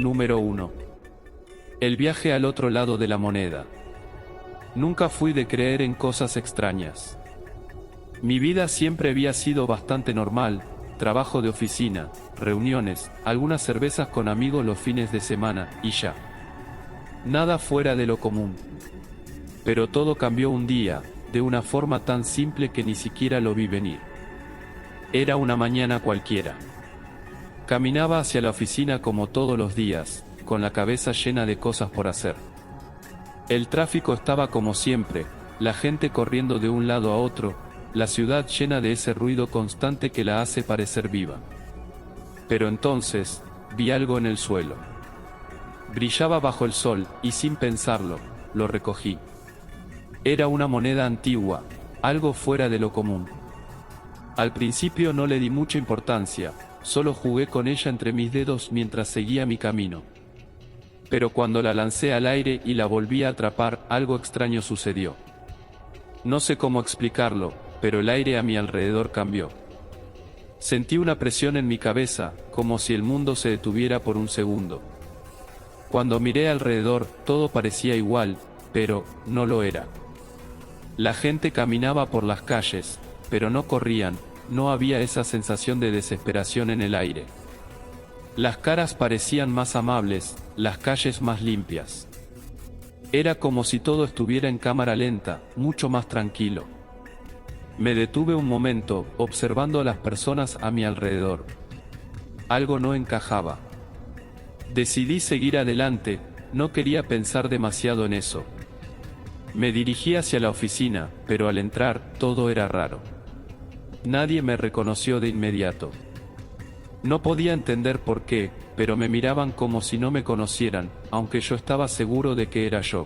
Número 1. El viaje al otro lado de la moneda. Nunca fui de creer en cosas extrañas. Mi vida siempre había sido bastante normal: trabajo de oficina, reuniones, algunas cervezas con amigos los fines de semana, y ya. Nada fuera de lo común. Pero todo cambió un día, de una forma tan simple que ni siquiera lo vi venir. Era una mañana cualquiera. Caminaba hacia la oficina como todos los días, con la cabeza llena de cosas por hacer. El tráfico estaba como siempre, la gente corriendo de un lado a otro, la ciudad llena de ese ruido constante que la hace parecer viva. Pero entonces, vi algo en el suelo. Brillaba bajo el sol, y sin pensarlo, lo recogí. Era una moneda antigua, algo fuera de lo común. Al principio no le di mucha importancia, solo jugué con ella entre mis dedos mientras seguía mi camino. Pero cuando la lancé al aire y la volví a atrapar, algo extraño sucedió. No sé cómo explicarlo, pero el aire a mi alrededor cambió. Sentí una presión en mi cabeza, como si el mundo se detuviera por un segundo. Cuando miré alrededor, todo parecía igual, pero no lo era. La gente caminaba por las calles, pero no corrían, no había esa sensación de desesperación en el aire. Las caras parecían más amables, las calles más limpias. Era como si todo estuviera en cámara lenta, mucho más tranquilo. Me detuve un momento, observando a las personas a mi alrededor. Algo no encajaba. Decidí seguir adelante, no quería pensar demasiado en eso. Me dirigí hacia la oficina, pero al entrar, todo era raro. Nadie me reconoció de inmediato. No podía entender por qué, pero me miraban como si no me conocieran, aunque yo estaba seguro de que era yo.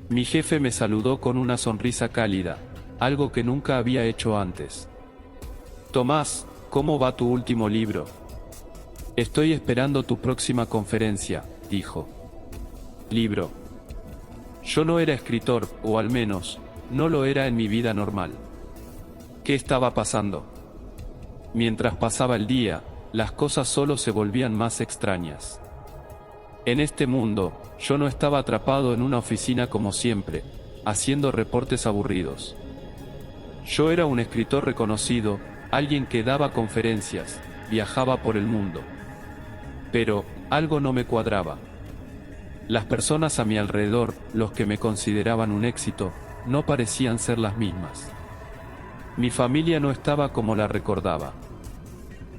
Mi jefe me saludó con una sonrisa cálida, algo que nunca había hecho antes. Tomás, ¿cómo va tu último libro? Estoy esperando tu próxima conferencia, dijo. Libro. Yo no era escritor, o al menos, no lo era en mi vida normal. ¿Qué estaba pasando? Mientras pasaba el día, las cosas solo se volvían más extrañas. En este mundo, yo no estaba atrapado en una oficina como siempre, haciendo reportes aburridos. Yo era un escritor reconocido, alguien que daba conferencias, viajaba por el mundo. Pero, algo no me cuadraba. Las personas a mi alrededor, los que me consideraban un éxito, no parecían ser las mismas. Mi familia no estaba como la recordaba.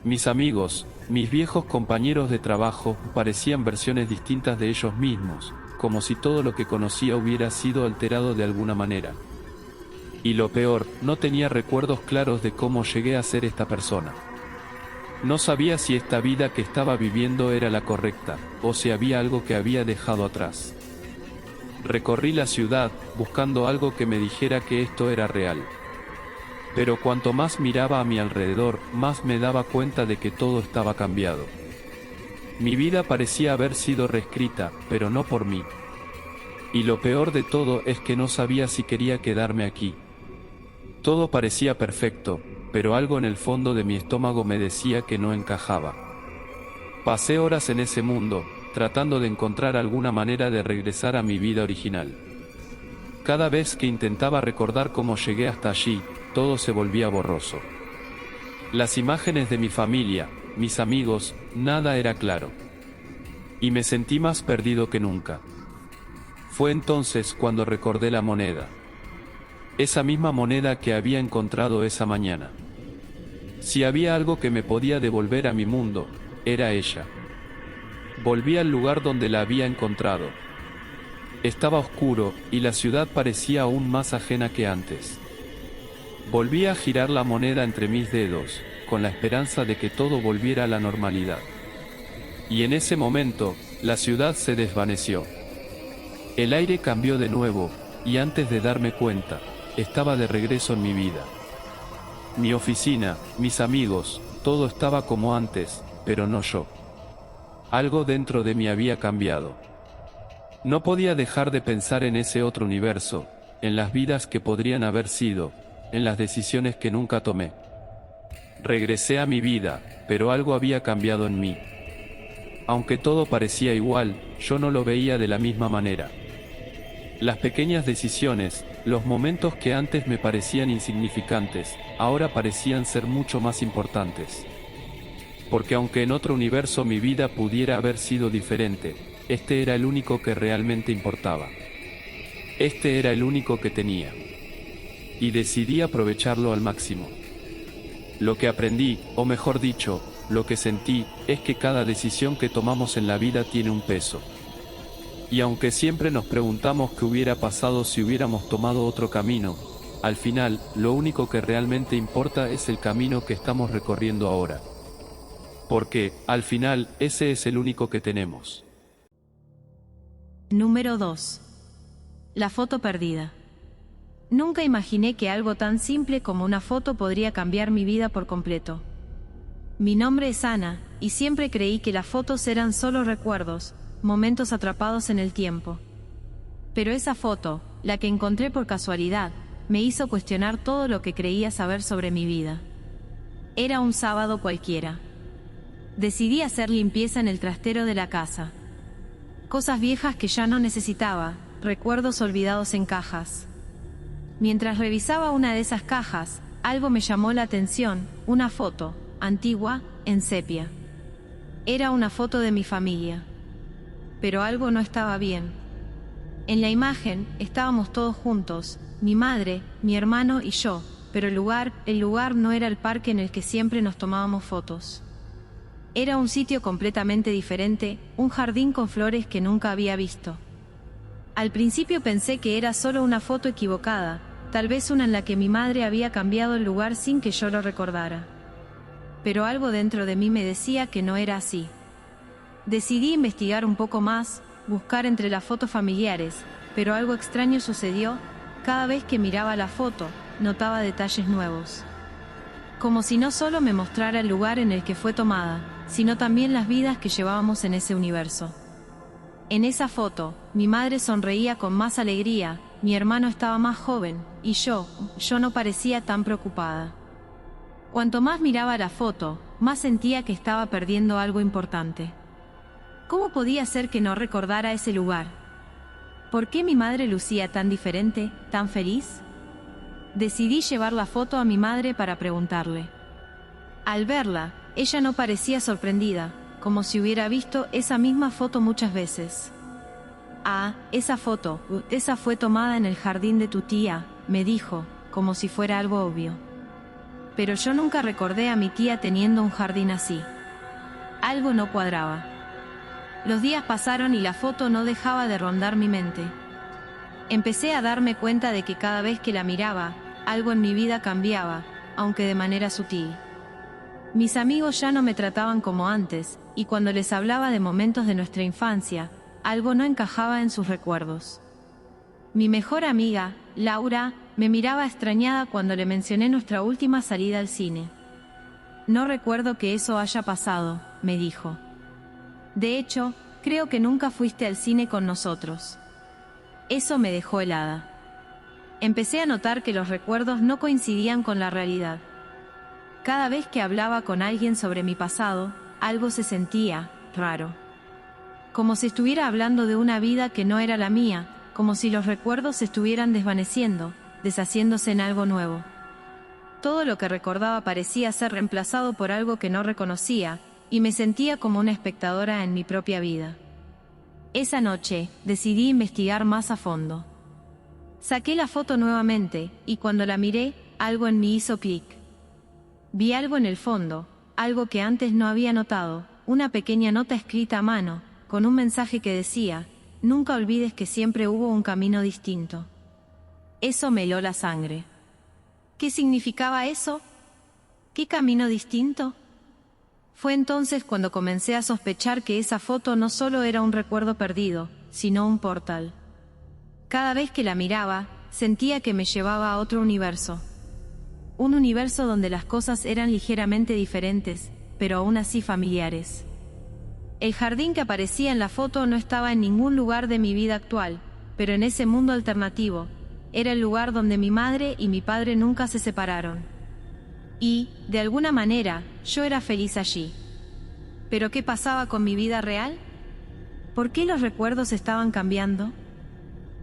Mis amigos, mis viejos compañeros de trabajo, parecían versiones distintas de ellos mismos, como si todo lo que conocía hubiera sido alterado de alguna manera. Y lo peor, no tenía recuerdos claros de cómo llegué a ser esta persona. No sabía si esta vida que estaba viviendo era la correcta, o si había algo que había dejado atrás. Recorrí la ciudad, buscando algo que me dijera que esto era real. Pero cuanto más miraba a mi alrededor, más me daba cuenta de que todo estaba cambiado. Mi vida parecía haber sido reescrita, pero no por mí. Y lo peor de todo es que no sabía si quería quedarme aquí. Todo parecía perfecto, pero algo en el fondo de mi estómago me decía que no encajaba. Pasé horas en ese mundo, tratando de encontrar alguna manera de regresar a mi vida original. Cada vez que intentaba recordar cómo llegué hasta allí, todo se volvía borroso. Las imágenes de mi familia, mis amigos, nada era claro. Y me sentí más perdido que nunca. Fue entonces cuando recordé la moneda. Esa misma moneda que había encontrado esa mañana. Si había algo que me podía devolver a mi mundo, era ella. Volví al lugar donde la había encontrado. Estaba oscuro, y la ciudad parecía aún más ajena que antes. Volví a girar la moneda entre mis dedos, con la esperanza de que todo volviera a la normalidad. Y en ese momento, la ciudad se desvaneció. El aire cambió de nuevo, y antes de darme cuenta, estaba de regreso en mi vida. Mi oficina, mis amigos, todo estaba como antes, pero no yo. Algo dentro de mí había cambiado. No podía dejar de pensar en ese otro universo, en las vidas que podrían haber sido, en las decisiones que nunca tomé. Regresé a mi vida, pero algo había cambiado en mí. Aunque todo parecía igual, yo no lo veía de la misma manera. Las pequeñas decisiones, los momentos que antes me parecían insignificantes, ahora parecían ser mucho más importantes. Porque aunque en otro universo mi vida pudiera haber sido diferente, este era el único que realmente importaba. Este era el único que tenía. Y decidí aprovecharlo al máximo. Lo que aprendí, o mejor dicho, lo que sentí, es que cada decisión que tomamos en la vida tiene un peso. Y aunque siempre nos preguntamos qué hubiera pasado si hubiéramos tomado otro camino, al final, lo único que realmente importa es el camino que estamos recorriendo ahora. Porque, al final, ese es el único que tenemos. Número 2. La foto perdida. Nunca imaginé que algo tan simple como una foto podría cambiar mi vida por completo. Mi nombre es Ana, y siempre creí que las fotos eran solo recuerdos, momentos atrapados en el tiempo. Pero esa foto, la que encontré por casualidad, me hizo cuestionar todo lo que creía saber sobre mi vida. Era un sábado cualquiera. Decidí hacer limpieza en el trastero de la casa. Cosas viejas que ya no necesitaba, recuerdos olvidados en cajas. Mientras revisaba una de esas cajas, algo me llamó la atención, una foto, antigua, en sepia. Era una foto de mi familia. Pero algo no estaba bien. En la imagen, estábamos todos juntos, mi madre, mi hermano y yo, pero el lugar no era el parque en el que siempre nos tomábamos fotos. Era un sitio completamente diferente, un jardín con flores que nunca había visto. Al principio pensé que era solo una foto equivocada, tal vez una en la que mi madre había cambiado el lugar sin que yo lo recordara. Pero algo dentro de mí me decía que no era así. Decidí investigar un poco más, buscar entre las fotos familiares, pero algo extraño sucedió. Cada vez que miraba la foto, notaba detalles nuevos. Como si no solo me mostrara el lugar en el que fue tomada, sino también las vidas que llevábamos en ese universo. En esa foto, mi madre sonreía con más alegría, mi hermano estaba más joven, y yo no parecía tan preocupada. Cuanto más miraba la foto, más sentía que estaba perdiendo algo importante. ¿Cómo podía ser que no recordara ese lugar? ¿Por qué mi madre lucía tan diferente, tan feliz? Decidí llevar la foto a mi madre para preguntarle. Al verla, ella no parecía sorprendida, como si hubiera visto esa misma foto muchas veces. Ah, esa foto, esa fue tomada en el jardín de tu tía, me dijo, como si fuera algo obvio. Pero yo nunca recordé a mi tía teniendo un jardín así. Algo no cuadraba. Los días pasaron y la foto no dejaba de rondar mi mente. Empecé a darme cuenta de que cada vez que la miraba, algo en mi vida cambiaba, aunque de manera sutil. Mis amigos ya no me trataban como antes, y cuando les hablaba de momentos de nuestra infancia, algo no encajaba en sus recuerdos. Mi mejor amiga, Laura, me miraba extrañada cuando le mencioné nuestra última salida al cine. No recuerdo que eso haya pasado, me dijo. De hecho, creo que nunca fuiste al cine con nosotros. Eso me dejó helada. Empecé a notar que los recuerdos no coincidían con la realidad. Cada vez que hablaba con alguien sobre mi pasado, algo se sentía raro. Como si estuviera hablando de una vida que no era la mía, como si los recuerdos se estuvieran desvaneciendo, deshaciéndose en algo nuevo. Todo lo que recordaba parecía ser reemplazado por algo que no reconocía, y me sentía como una espectadora en mi propia vida. Esa noche, decidí investigar más a fondo. Saqué la foto nuevamente, y cuando la miré, algo en mí hizo clic. Vi algo en el fondo, algo que antes no había notado, una pequeña nota escrita a mano, con un mensaje que decía, nunca olvides que siempre hubo un camino distinto. Eso me heló la sangre. ¿Qué significaba eso? ¿Qué camino distinto? Fue entonces cuando comencé a sospechar que esa foto no solo era un recuerdo perdido, sino un portal. Cada vez que la miraba, sentía que me llevaba a otro universo. Un universo donde las cosas eran ligeramente diferentes, pero aún así familiares. El jardín que aparecía en la foto no estaba en ningún lugar de mi vida actual, pero en ese mundo alternativo, era el lugar donde mi madre y mi padre nunca se separaron. Y, de alguna manera, yo era feliz allí. ¿Pero qué pasaba con mi vida real? ¿Por qué los recuerdos estaban cambiando?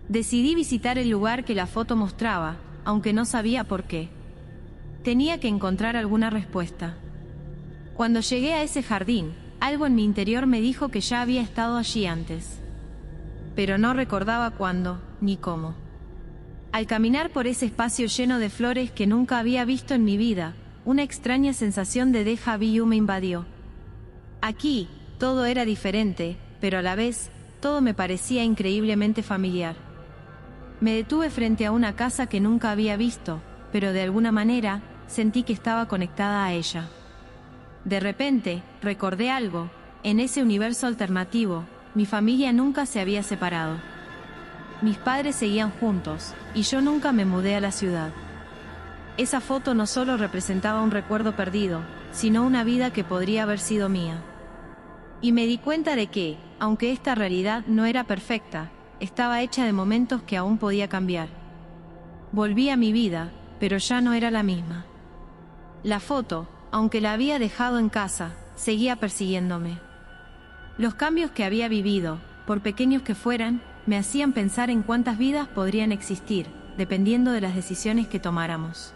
Decidí visitar el lugar que la foto mostraba, aunque no sabía por qué. Tenía que encontrar alguna respuesta. Cuando llegué a ese jardín, algo en mi interior me dijo que ya había estado allí antes. Pero no recordaba cuándo, ni cómo. Al caminar por ese espacio lleno de flores que nunca había visto en mi vida, una extraña sensación de déjà vu me invadió. Aquí, todo era diferente, pero a la vez, todo me parecía increíblemente familiar. Me detuve frente a una casa que nunca había visto, pero de alguna manera, sentí que estaba conectada a ella. De repente, recordé algo: en ese universo alternativo, mi familia nunca se había separado. Mis padres seguían juntos, y yo nunca me mudé a la ciudad. Esa foto no solo representaba un recuerdo perdido, sino una vida que podría haber sido mía. Y me di cuenta de que, aunque esta realidad no era perfecta, estaba hecha de momentos que aún podía cambiar. Volví a mi vida, pero ya no era la misma. La foto, aunque la había dejado en casa, seguía persiguiéndome. Los cambios que había vivido, por pequeños que fueran, me hacían pensar en cuántas vidas podrían existir, dependiendo de las decisiones que tomáramos.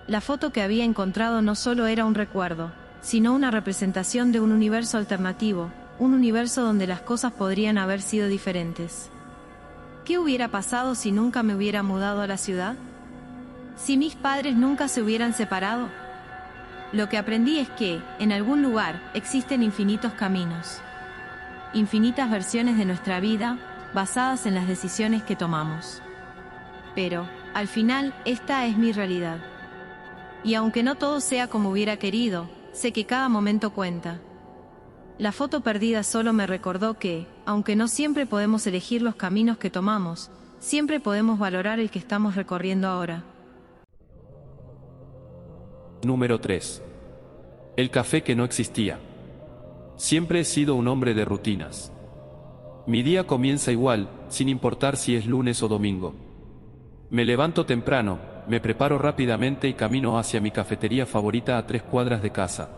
La foto que había encontrado no solo era un recuerdo, sino una representación de un universo alternativo, un universo donde las cosas podrían haber sido diferentes. ¿Qué hubiera pasado si nunca me hubiera mudado a la ciudad? ¿Si mis padres nunca se hubieran separado? Lo que aprendí es que, en algún lugar, existen infinitos caminos. Infinitas versiones de nuestra vida, basadas en las decisiones que tomamos. Pero, al final, esta es mi realidad. Y aunque no todo sea como hubiera querido, sé que cada momento cuenta. La foto perdida solo me recordó que, aunque no siempre podemos elegir los caminos que tomamos, siempre podemos valorar el que estamos recorriendo ahora. Número 3. El café que no existía. Siempre he sido un hombre de rutinas. Mi día comienza igual, sin importar si es lunes o domingo. Me levanto temprano, me preparo rápidamente y camino hacia mi cafetería favorita a 3 cuadras de casa.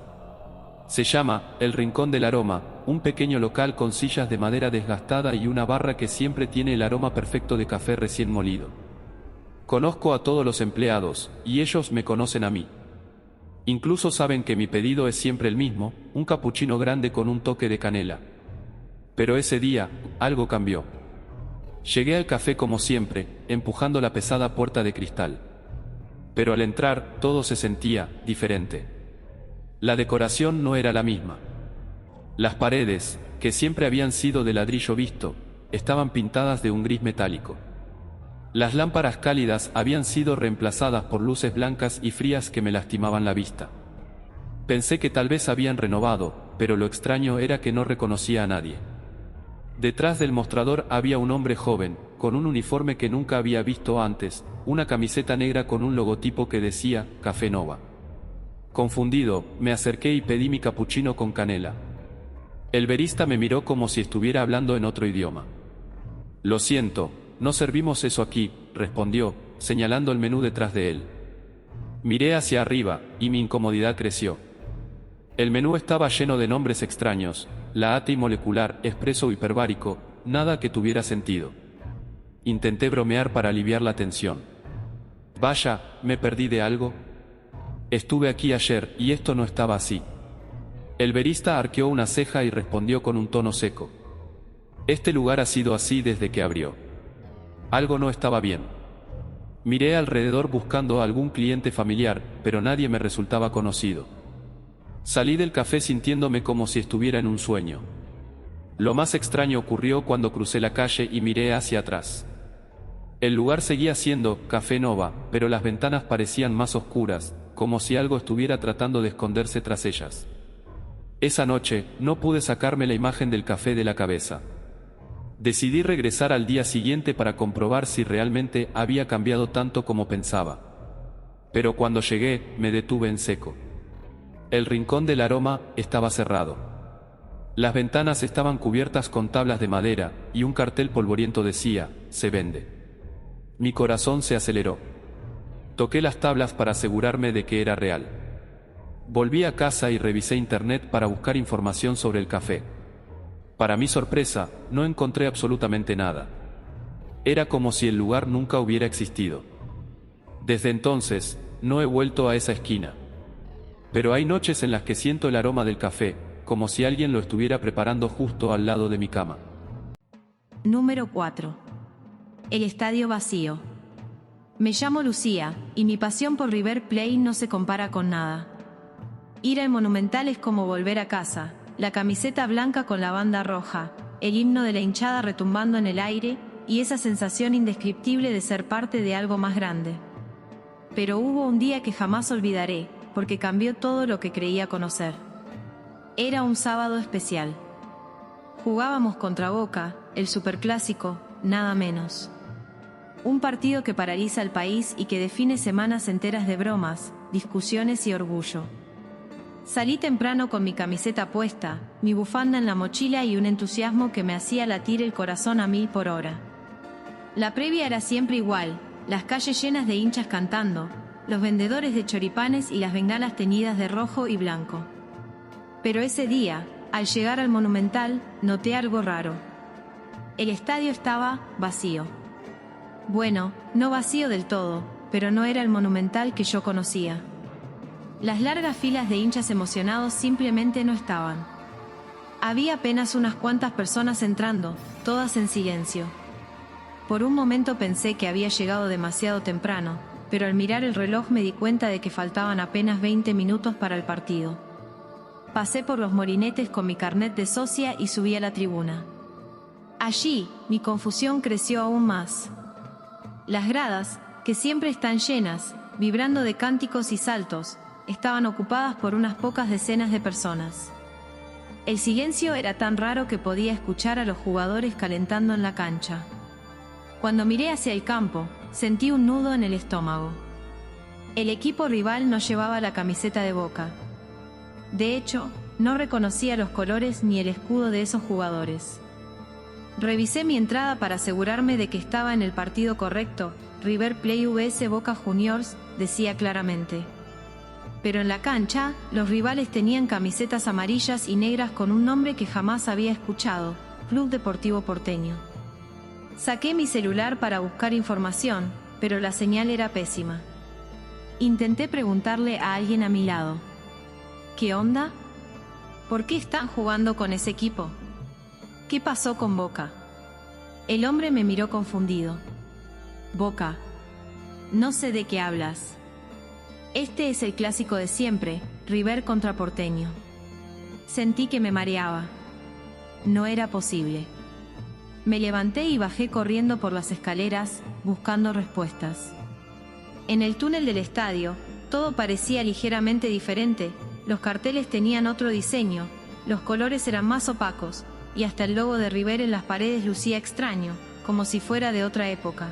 Se llama El Rincón del Aroma, un pequeño local con sillas de madera desgastada y una barra que siempre tiene el aroma perfecto de café recién molido. Conozco a todos los empleados, y ellos me conocen a mí. Incluso saben que mi pedido es siempre el mismo, un capuchino grande con un toque de canela. Pero ese día, algo cambió. Llegué al café como siempre, empujando la pesada puerta de cristal. Pero al entrar, todo se sentía diferente. La decoración no era la misma. Las paredes, que siempre habían sido de ladrillo visto, estaban pintadas de un gris metálico. Las lámparas cálidas habían sido reemplazadas por luces blancas y frías que me lastimaban la vista. Pensé que tal vez habían renovado, pero lo extraño era que no reconocía a nadie. Detrás del mostrador había un hombre joven, con un uniforme que nunca había visto antes, una camiseta negra con un logotipo que decía Café Nova. Confundido, me acerqué y pedí mi capuchino con canela. El barista me miró como si estuviera hablando en otro idioma. Lo siento, no servimos eso aquí, respondió, señalando el menú detrás de él. Miré hacia arriba, y mi incomodidad creció. El menú estaba lleno de nombres extraños, latte molecular, espresso hiperbárico, nada que tuviera sentido. Intenté bromear para aliviar la tensión. Vaya, ¿me perdí de algo? Estuve aquí ayer, y esto no estaba así. El barista arqueó una ceja y respondió con un tono seco. Este lugar ha sido así desde que abrió. Algo no estaba bien. Miré alrededor buscando a algún cliente familiar, pero nadie me resultaba conocido. Salí del café sintiéndome como si estuviera en un sueño. Lo más extraño ocurrió cuando crucé la calle y miré hacia atrás. El lugar seguía siendo Café Nova, pero las ventanas parecían más oscuras, como si algo estuviera tratando de esconderse tras ellas. Esa noche, no pude sacarme la imagen del café de la cabeza. Decidí regresar al día siguiente para comprobar si realmente había cambiado tanto como pensaba. Pero cuando llegué, me detuve en seco. El Rincón del Aroma estaba cerrado. Las ventanas estaban cubiertas con tablas de madera, y un cartel polvoriento decía, se vende. Mi corazón se aceleró. Toqué las tablas para asegurarme de que era real. Volví a casa y revisé internet para buscar información sobre el café. Para mi sorpresa, no encontré absolutamente nada. Era como si el lugar nunca hubiera existido. Desde entonces, no he vuelto a esa esquina. Pero hay noches en las que siento el aroma del café, como si alguien lo estuviera preparando justo al lado de mi cama. Número 4. El estadio vacío. Me llamo Lucía, y mi pasión por River Plate no se compara con nada. Ir al Monumental es como volver a casa, la camiseta blanca con la banda roja, el himno de la hinchada retumbando en el aire, y esa sensación indescriptible de ser parte de algo más grande. Pero hubo un día que jamás olvidaré, porque cambió todo lo que creía conocer. Era un sábado especial. Jugábamos contra Boca, el superclásico, nada menos. Un partido que paraliza al país y que define semanas enteras de bromas, discusiones y orgullo. Salí temprano con mi camiseta puesta, mi bufanda en la mochila y un entusiasmo que me hacía latir el corazón a 1000 por hora. La previa era siempre igual, las calles llenas de hinchas cantando, los vendedores de choripanes y las bengalas teñidas de rojo y blanco. Pero ese día, al llegar al Monumental, noté algo raro. El estadio estaba vacío. Bueno, no vacío del todo, pero no era el Monumental que yo conocía. Las largas filas de hinchas emocionados simplemente no estaban. Había apenas unas cuantas personas entrando, todas en silencio. Por un momento pensé que había llegado demasiado temprano, pero al mirar el reloj me di cuenta de que faltaban apenas 20 minutos para el partido. Pasé por los morinetes con mi carnet de socia y subí a la tribuna. Allí, mi confusión creció aún más. Las gradas, que siempre están llenas, vibrando de cánticos y saltos, estaban ocupadas por unas pocas decenas de personas. El silencio era tan raro que podía escuchar a los jugadores calentando en la cancha. Cuando miré hacia el campo, sentí un nudo en el estómago. El equipo rival no llevaba la camiseta de Boca. De hecho, no reconocía los colores ni el escudo de esos jugadores. Revisé mi entrada para asegurarme de que estaba en el partido correcto. River Plate vs Boca Juniors, decía claramente. Pero en la cancha, los rivales tenían camisetas amarillas y negras con un nombre que jamás había escuchado, Club Deportivo Porteño. Saqué mi celular para buscar información, pero la señal era pésima. Intenté preguntarle a alguien a mi lado. ¿Qué onda? ¿Por qué están jugando con ese equipo? ¿Qué pasó con Boca? El hombre me miró confundido. Boca. No sé de qué hablas. Este es el clásico de siempre, River contra Porteño. Sentí que me mareaba. No era posible. Me levanté y bajé corriendo por las escaleras, buscando respuestas. En el túnel del estadio, todo parecía ligeramente diferente. Los carteles tenían otro diseño, los colores eran más opacos, y hasta el logo de River en las paredes lucía extraño, como si fuera de otra época.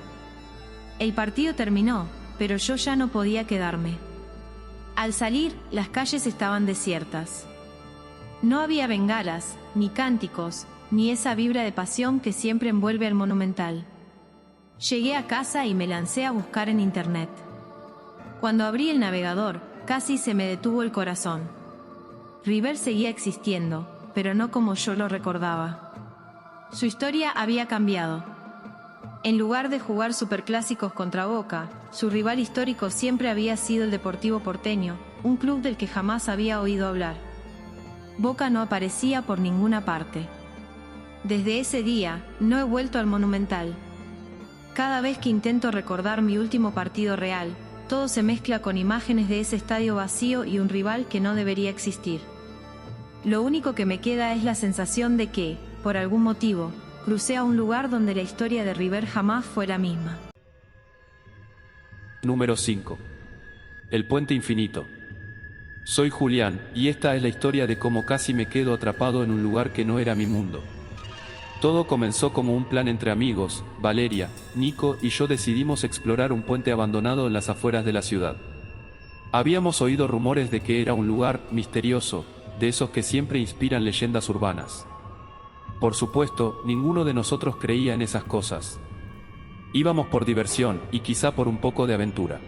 El partido terminó, pero yo ya no podía quedarme. Al salir, las calles estaban desiertas. No había bengalas, ni cánticos, ni esa vibra de pasión que siempre envuelve al Monumental. Llegué a casa y me lancé a buscar en internet. Cuando abrí el navegador, casi se me detuvo el corazón. River seguía existiendo, pero no como yo lo recordaba. Su historia había cambiado. En lugar de jugar superclásicos contra Boca, su rival histórico siempre había sido el Deportivo Porteño, un club del que jamás había oído hablar. Boca no aparecía por ninguna parte. Desde ese día, no he vuelto al Monumental. Cada vez que intento recordar mi último partido real, todo se mezcla con imágenes de ese estadio vacío y un rival que no debería existir. Lo único que me queda es la sensación de que, por algún motivo, crucé a un lugar donde la historia de River jamás fue la misma. Número 5. El puente infinito. Soy Julián, y esta es la historia de cómo casi me quedo atrapado en un lugar que no era mi mundo. Todo comenzó como un plan entre amigos. Valeria, Nico y yo decidimos explorar un puente abandonado en las afueras de la ciudad. Habíamos oído rumores de que era un lugar misterioso, de esos que siempre inspiran leyendas urbanas. Por supuesto, ninguno de nosotros creía en esas cosas. Íbamos por diversión y quizá por un poco de aventura.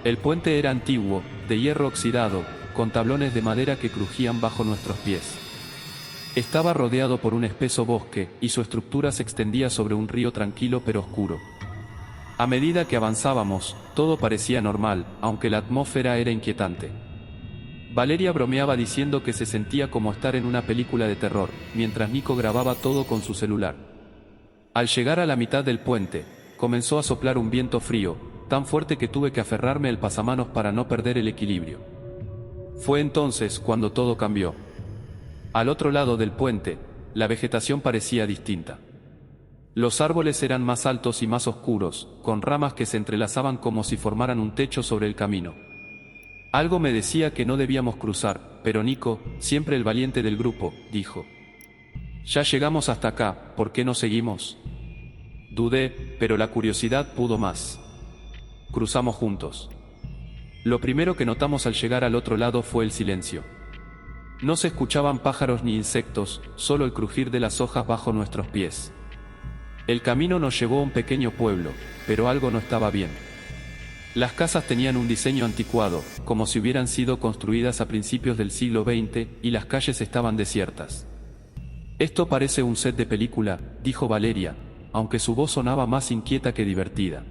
El puente era antiguo, de hierro oxidado, con tablones de madera que crujían bajo nuestros pies. Estaba rodeado por un espeso bosque, y su estructura se extendía sobre un río tranquilo pero oscuro. A medida que avanzábamos, todo parecía normal, aunque la atmósfera era inquietante. Valeria bromeaba diciendo que se sentía como estar en una película de terror, mientras Nico grababa todo con su celular. Al llegar a la mitad del puente, comenzó a soplar un viento frío, tan fuerte que tuve que aferrarme al pasamanos para no perder el equilibrio. Fue entonces cuando todo cambió. Al otro lado del puente, la vegetación parecía distinta. Los árboles eran más altos y más oscuros, con ramas que se entrelazaban como si formaran un techo sobre el camino. Algo me decía que no debíamos cruzar, pero Nico, siempre el valiente del grupo, dijo: «Ya llegamos hasta acá, ¿por qué no seguimos?». Dudé, pero la curiosidad pudo más. Cruzamos juntos. Lo primero que notamos al llegar al otro lado fue el silencio. No se escuchaban pájaros ni insectos, solo el crujir de las hojas bajo nuestros pies. El camino nos llevó a un pequeño pueblo, pero algo no estaba bien. Las casas tenían un diseño anticuado, como si hubieran sido construidas a principios del siglo XX, y las calles estaban desiertas. «Esto parece un set de película», dijo Valeria, aunque su voz sonaba más inquieta que divertida.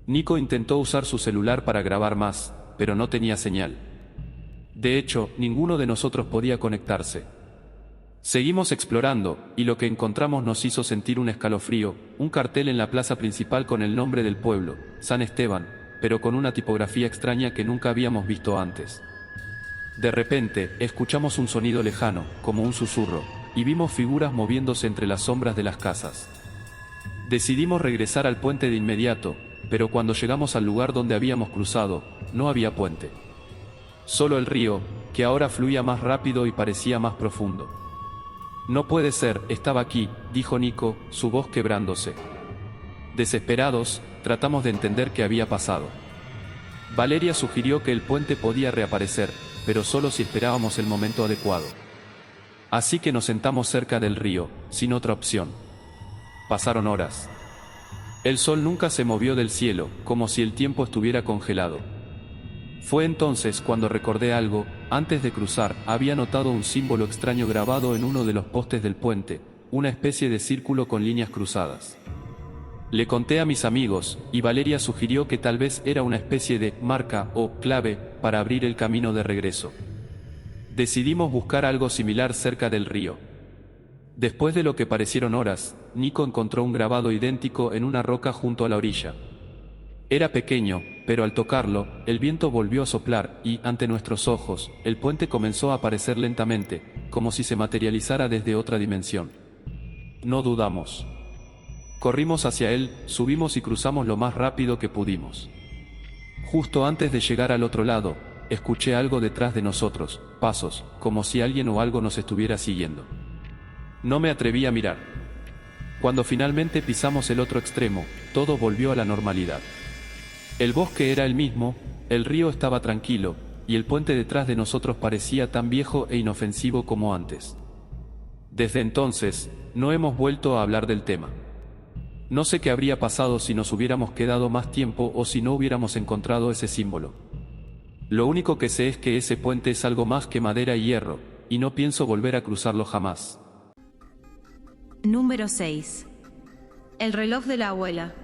Nico intentó usar su celular para grabar más, pero no tenía señal. De hecho, ninguno de nosotros podía conectarse. Seguimos explorando, y lo que encontramos nos hizo sentir un escalofrío: un cartel en la plaza principal con el nombre del pueblo, San Esteban, pero con una tipografía extraña que nunca habíamos visto antes. De repente, escuchamos un sonido lejano, como un susurro, y vimos figuras moviéndose entre las sombras de las casas. Decidimos regresar al puente de inmediato, pero cuando llegamos al lugar donde habíamos cruzado, no había puente. Solo el río, que ahora fluía más rápido y parecía más profundo. «No puede ser, estaba aquí», dijo Nico, su voz quebrándose. Desesperados, tratamos de entender qué había pasado. Valeria sugirió que el puente podía reaparecer, pero solo si esperábamos el momento adecuado. Así que nos sentamos cerca del río, sin otra opción. Pasaron horas. El sol nunca se movió del cielo, como si el tiempo estuviera congelado. Fue entonces cuando recordé algo: antes de cruzar, había notado un símbolo extraño grabado en uno de los postes del puente, una especie de círculo con líneas cruzadas. Le conté a mis amigos, y Valeria sugirió que tal vez era una especie de marca o clave para abrir el camino de regreso. Decidimos buscar algo similar cerca del río. Después de lo que parecieron horas, Nico encontró un grabado idéntico en una roca junto a la orilla. Era pequeño, pero al tocarlo, el viento volvió a soplar y, ante nuestros ojos, el puente comenzó a aparecer lentamente, como si se materializara desde otra dimensión. No dudamos. Corrimos hacia él, subimos y cruzamos lo más rápido que pudimos. Justo antes de llegar al otro lado, escuché algo detrás de nosotros, pasos, como si alguien o algo nos estuviera siguiendo. No me atreví a mirar. Cuando finalmente pisamos el otro extremo, todo volvió a la normalidad. El bosque era el mismo, el río estaba tranquilo, y el puente detrás de nosotros parecía tan viejo e inofensivo como antes. Desde entonces, no hemos vuelto a hablar del tema. No sé qué habría pasado si nos hubiéramos quedado más tiempo o si no hubiéramos encontrado ese símbolo. Lo único que sé es que ese puente es algo más que madera y hierro, y no pienso volver a cruzarlo jamás. Número 6. El reloj de la abuela.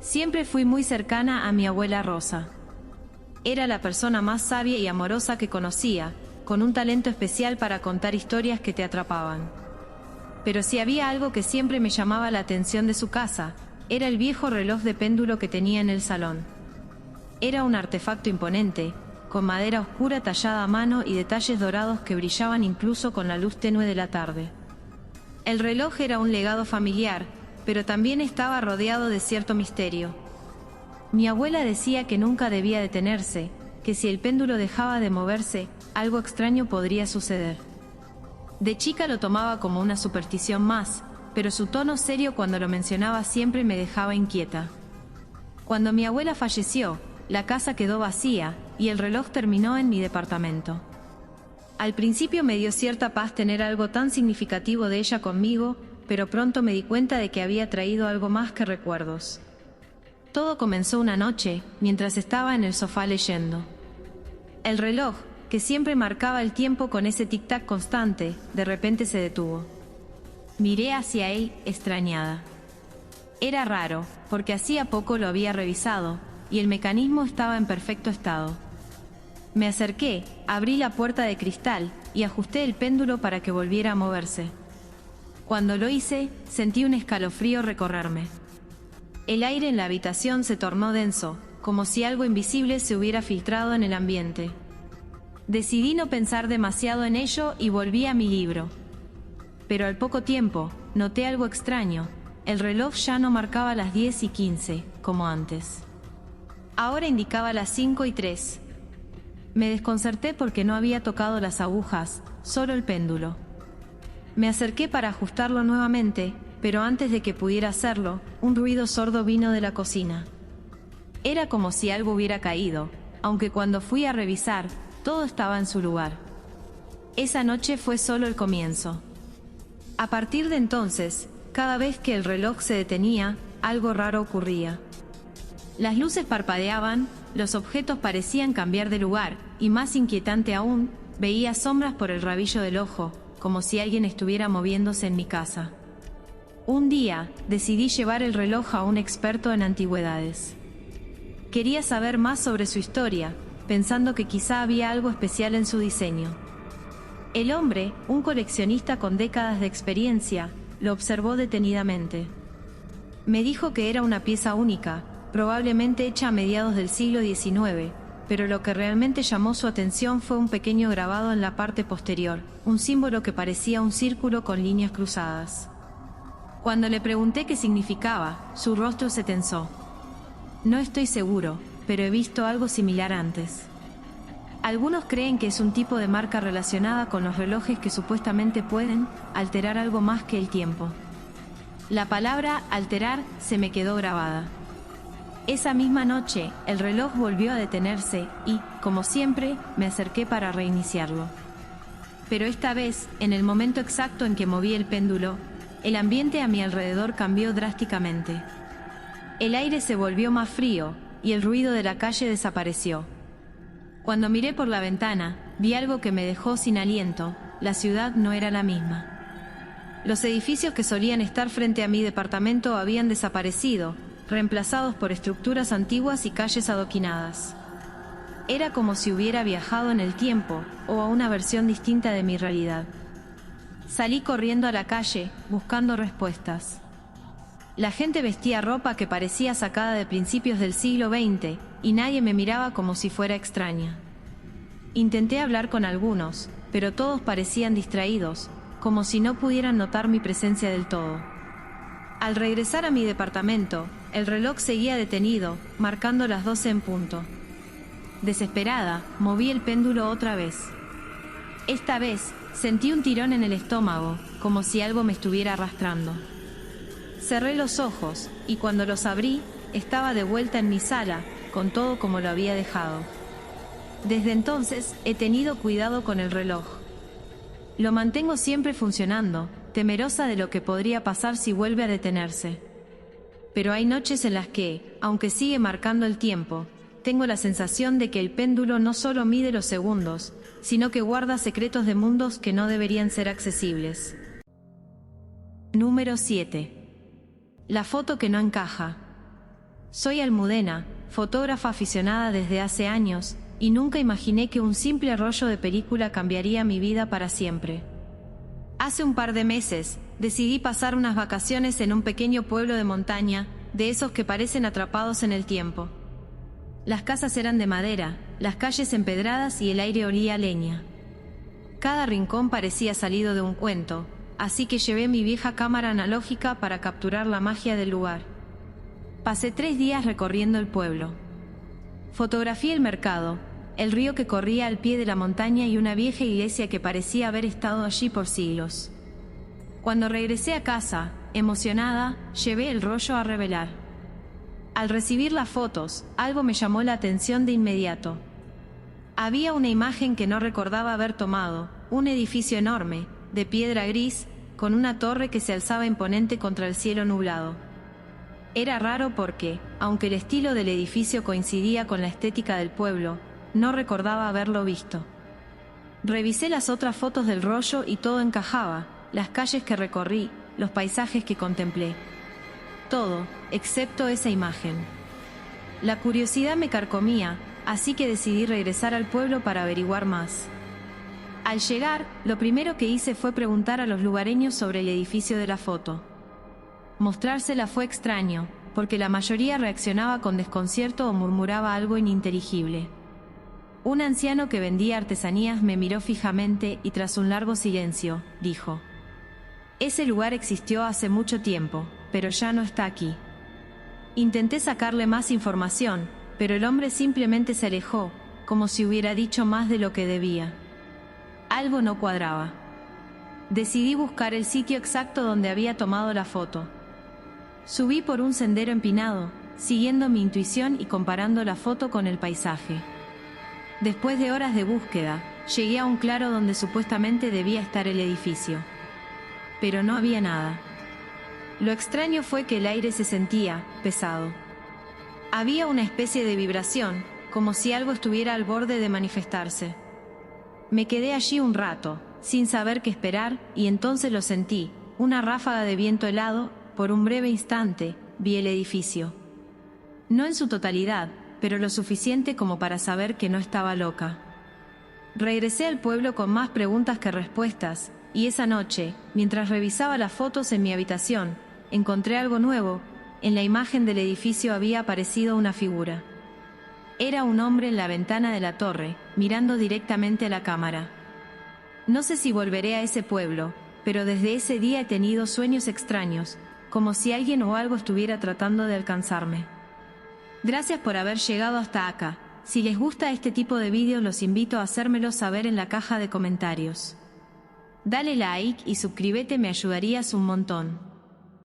Siempre fui muy cercana a mi abuela Rosa. Era la persona más sabia y amorosa que conocía, con un talento especial para contar historias que te atrapaban. Pero si había algo que siempre me llamaba la atención de su casa, era el viejo reloj de péndulo que tenía en el salón. Era un artefacto imponente, con madera oscura tallada a mano y detalles dorados que brillaban incluso con la luz tenue de la tarde. El reloj era un legado familiar, pero también estaba rodeado de cierto misterio. Mi abuela decía que nunca debía detenerse, que si el péndulo dejaba de moverse, algo extraño podría suceder. De chica lo tomaba como una superstición más, pero su tono serio cuando lo mencionaba siempre me dejaba inquieta. Cuando mi abuela falleció, la casa quedó vacía, y el reloj terminó en mi departamento. Al principio me dio cierta paz tener algo tan significativo de ella conmigo, pero pronto me di cuenta de que había traído algo más que recuerdos. Todo comenzó una noche, mientras estaba en el sofá leyendo. El reloj, que siempre marcaba el tiempo con ese tic-tac constante, de repente se detuvo. Miré hacia él, extrañada. Era raro, porque hacía poco lo había revisado, y el mecanismo estaba en perfecto estado. Me acerqué, abrí la puerta de cristal, y ajusté el péndulo para que volviera a moverse. Cuando lo hice, sentí un escalofrío recorrerme. El aire en la habitación se tornó denso, como si algo invisible se hubiera filtrado en el ambiente. Decidí no pensar demasiado en ello y volví a mi libro. Pero al poco tiempo, noté algo extraño. El reloj ya no marcaba las 10:15, como antes. Ahora indicaba las 5:03. Me desconcerté porque no había tocado las agujas, solo el péndulo. Me acerqué para ajustarlo nuevamente, pero antes de que pudiera hacerlo, un ruido sordo vino de la cocina. Era como si algo hubiera caído, aunque cuando fui a revisar, todo estaba en su lugar. Esa noche fue solo el comienzo. A partir de entonces, cada vez que el reloj se detenía, algo raro ocurría. Las luces parpadeaban, los objetos parecían cambiar de lugar, y más inquietante aún, veía sombras por el rabillo del ojo, como si alguien estuviera moviéndose en mi casa. Un día, decidí llevar el reloj a un experto en antigüedades. Quería saber más sobre su historia, pensando que quizá había algo especial en su diseño. El hombre, un coleccionista con décadas de experiencia, lo observó detenidamente. Me dijo que era una pieza única, probablemente hecha a mediados del siglo XIX, pero lo que realmente llamó su atención fue un pequeño grabado en la parte posterior, un símbolo que parecía un círculo con líneas cruzadas. Cuando le pregunté qué significaba, su rostro se tensó. No estoy seguro, pero he visto algo similar antes. Algunos creen que es un tipo de marca relacionada con los relojes que supuestamente pueden alterar algo más que el tiempo. La palabra alterar se me quedó grabada. Esa misma noche, el reloj volvió a detenerse y, como siempre, me acerqué para reiniciarlo. Pero esta vez, en el momento exacto en que moví el péndulo, el ambiente a mi alrededor cambió drásticamente. El aire se volvió más frío y el ruido de la calle desapareció. Cuando miré por la ventana, vi algo que me dejó sin aliento. La ciudad no era la misma. Los edificios que solían estar frente a mi departamento habían desaparecido, reemplazados por estructuras antiguas y calles adoquinadas. Era como si hubiera viajado en el tiempo, o a una versión distinta de mi realidad. Salí corriendo a la calle, buscando respuestas. La gente vestía ropa que parecía sacada de principios del siglo XX, y nadie me miraba como si fuera extraña. Intenté hablar con algunos, pero todos parecían distraídos, como si no pudieran notar mi presencia del todo. Al regresar a mi departamento, el reloj seguía detenido, marcando las 12 en punto. Desesperada, moví el péndulo otra vez. Esta vez, sentí un tirón en el estómago, como si algo me estuviera arrastrando. Cerré los ojos, y cuando los abrí, estaba de vuelta en mi sala, con todo como lo había dejado. Desde entonces, he tenido cuidado con el reloj. Lo mantengo siempre funcionando, temerosa de lo que podría pasar si vuelve a detenerse. Pero hay noches en las que, aunque sigue marcando el tiempo, tengo la sensación de que el péndulo no solo mide los segundos, sino que guarda secretos de mundos que no deberían ser accesibles. Número 7. La foto que no encaja. Soy Almudena, fotógrafa aficionada desde hace años, y nunca imaginé que un simple rollo de película cambiaría mi vida para siempre. Hace un par de meses, decidí pasar unas vacaciones en un pequeño pueblo de montaña, de esos que parecen atrapados en el tiempo. Las casas eran de madera, las calles empedradas y el aire olía a leña. Cada rincón parecía salido de un cuento, así que llevé mi vieja cámara analógica para capturar la magia del lugar. Pasé 3 días recorriendo el pueblo. Fotografié el mercado, el río que corría al pie de la montaña y una vieja iglesia que parecía haber estado allí por siglos. Cuando regresé a casa, emocionada, llevé el rollo a revelar. Al recibir las fotos, algo me llamó la atención de inmediato. Había una imagen que no recordaba haber tomado, un edificio enorme, de piedra gris, con una torre que se alzaba imponente contra el cielo nublado. Era raro porque, aunque el estilo del edificio coincidía con la estética del pueblo, no recordaba haberlo visto. Revisé las otras fotos del rollo y todo encajaba, las calles que recorrí, los paisajes que contemplé. Todo, excepto esa imagen. La curiosidad me carcomía, así que decidí regresar al pueblo para averiguar más. Al llegar, lo primero que hice fue preguntar a los lugareños sobre el edificio de la foto. Mostrársela fue extraño, porque la mayoría reaccionaba con desconcierto o murmuraba algo ininteligible. Un anciano que vendía artesanías me miró fijamente y tras un largo silencio, dijo: «Ese lugar existió hace mucho tiempo, pero ya no está aquí». Intenté sacarle más información, pero el hombre simplemente se alejó, como si hubiera dicho más de lo que debía. Algo no cuadraba. Decidí buscar el sitio exacto donde había tomado la foto. Subí por un sendero empinado, siguiendo mi intuición y comparando la foto con el paisaje. Después de horas de búsqueda, llegué a un claro donde supuestamente debía estar el edificio. Pero no había nada. Lo extraño fue que el aire se sentía pesado. Había una especie de vibración, como si algo estuviera al borde de manifestarse. Me quedé allí un rato, sin saber qué esperar, y entonces lo sentí, una ráfaga de viento helado. Por un breve instante, vi el edificio. No en su totalidad, pero lo suficiente como para saber que no estaba loca. Regresé al pueblo con más preguntas que respuestas, y esa noche, mientras revisaba las fotos en mi habitación, encontré algo nuevo. En la imagen del edificio había aparecido una figura. Era un hombre en la ventana de la torre, mirando directamente a la cámara. No sé si volveré a ese pueblo, pero desde ese día he tenido sueños extraños, como si alguien o algo estuviera tratando de alcanzarme. Gracias por haber llegado hasta acá. Si les gusta este tipo de vídeos, los invito a hacérmelo saber en la caja de comentarios. Dale like y suscríbete, me ayudarías un montón.